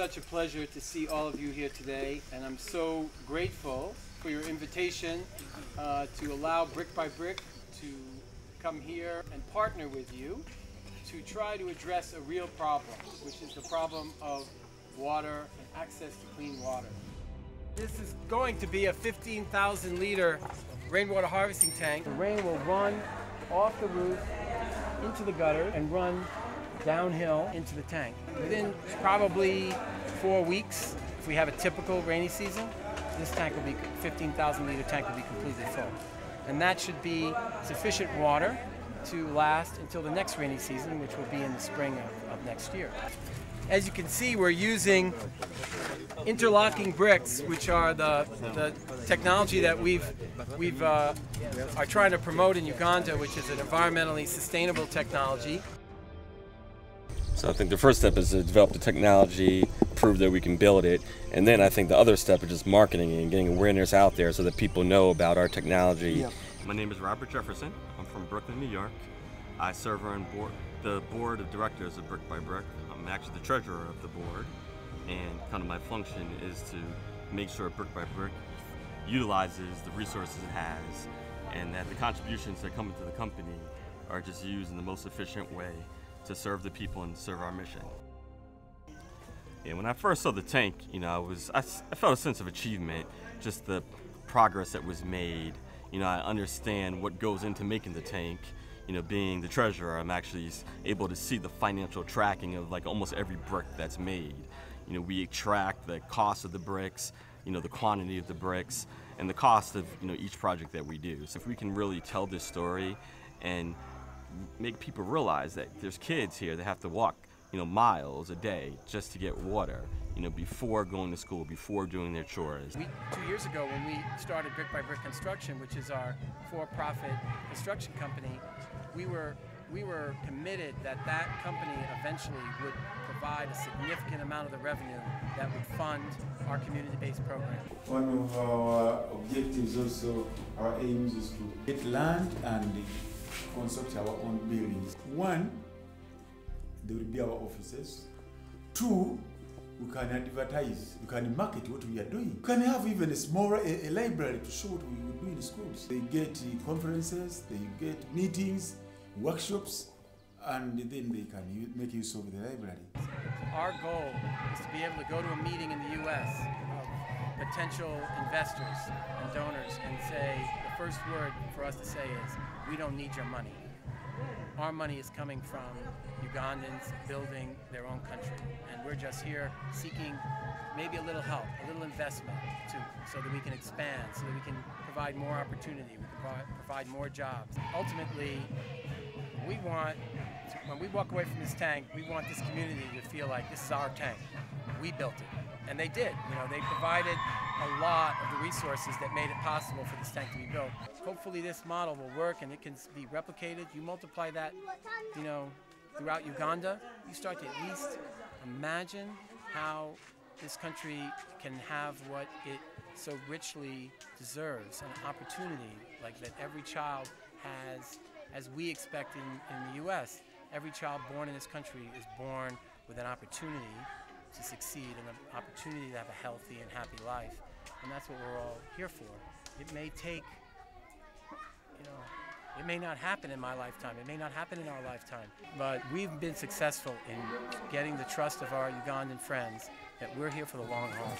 such a pleasure to see all of you here today, and I'm so grateful for your invitation to allow Brick by Brick to come here and partner with you to try to address a real problem, which is the problem of water and access to clean water. This is going to be a 15,000 liter rainwater harvesting tank. The rain will run off the roof into the gutter and run downhill into the tank. Within probably 4 weeks, if we have a typical rainy season, this tank will be 15,000 liter tank will be completely full. And that should be sufficient water to last until the next rainy season, which will be in the spring of next year. As you can see, we're using interlocking bricks, which are the technology that we are trying to promote in Uganda, which is an environmentally sustainable technology. So I think the first step is to develop the technology, prove that we can build it, and then I think the other step is just marketing and getting awareness out there so that people know about our technology. Yep. My name is Robert Jefferson. I'm from Brooklyn, New York. I serve on the board of directors of Brick by Brick. I'm actually the treasurer of the board, and kind of my function is to make sure Brick by Brick utilizes the resources it has, and that the contributions that come into the company are just used in the most efficient way to serve the people and serve our mission. And when I first saw the tank, I felt a sense of achievement, just the progress that was made. I understand what goes into making the tank. Being the treasurer, I'm actually able to see the financial tracking of like almost every brick that's made. We track the cost of the bricks, the quantity of the bricks, and the cost of each project that we do. So if we can really tell this story and make people realize that there's kids here that have to walk miles a day just to get water, before going to school, before doing their chores. 2 years ago, when we started Brick by Brick Construction, which is our for-profit construction company, we were committed that that company eventually would provide a significant amount of the revenue that would fund our community-based program. One of our objectives also, our aims is to get land and construct our own buildings. One, there will be our offices. Two, we can advertise, we can market what we are doing. We can have even a library to show what we will do in the schools. They get conferences, they get meetings, workshops, and then they can make use of the library. Our goal is to be able to go to a meeting in the U.S. of potential investors and donors and say, the first word for us to say is, we don't need your money. Our money is coming from Ugandans building their own country, and we're just here seeking maybe a little help, a little investment so that we can expand, so that we can provide more opportunity, we can provide more jobs. Ultimately, when we walk away from this tank, we want this community to feel like this is our tank. We built it. And they did. They provided a lot of the resources that made it possible for this tank to be built. Hopefully this model will work and it can be replicated. You multiply that, throughout Uganda, you start to at least imagine how this country can have what it so richly deserves, an opportunity like that every child has, as we expect in the U.S. Every child born in this country is born with an opportunity to succeed and an opportunity to have a healthy and happy life. And that's what we're all here for. It may take, it may not happen in my lifetime, it may not happen in our lifetime, but we've been successful in getting the trust of our Ugandan friends that we're here for the long haul.